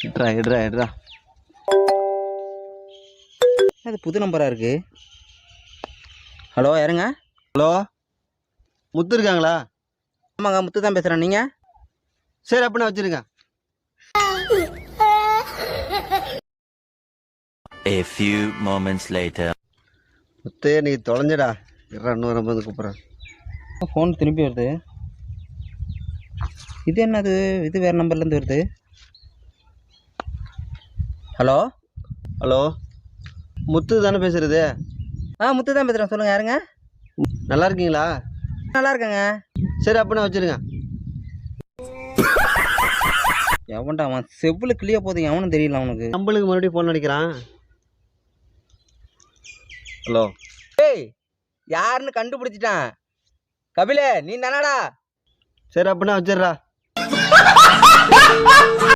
எடுறா. அது புது நம்பராக இருக்கு. ஹலோ, யாருங்க? ஹலோ, முத்து இருக்காங்களா? ஆமாங்க, முத்து தான் பேசுகிறேன். நீங்கள்? சரி, அப்படின்னா வச்சுருங்க. A few moments later. முத்து, நீ தொலைஞ்சடா. இன்னொரு வந்து கூப்பிட்றேன். ஃபோன் திருப்பி வருது. இது என்னது? இது வேறு நம்பர்லேருந்து வருது. ஹலோ ஹலோ, முத்து தானே பேசுறது? முத்து தான் பேசுகிறேன். சொல்லுங்கள், யாருங்க? நல்லா இருக்கீங்களா? நல்லா இருக்கேங்க. சரி, அப்படின்னா வச்சுருங்க. எவன்டா அவன்? செவ்வில் கிளிய போதும், எவனும் தெரியல அவனுக்கு. நம்மளுக்கு மறுபடியும் ஃபோன் அடிக்கிறான். ஹலோ, ஏய், யாருன்னு கண்டுபிடிச்சிட்டான். கபிலே, நீ தானடா? சரி, அப்படின்னா வச்சிடுறா.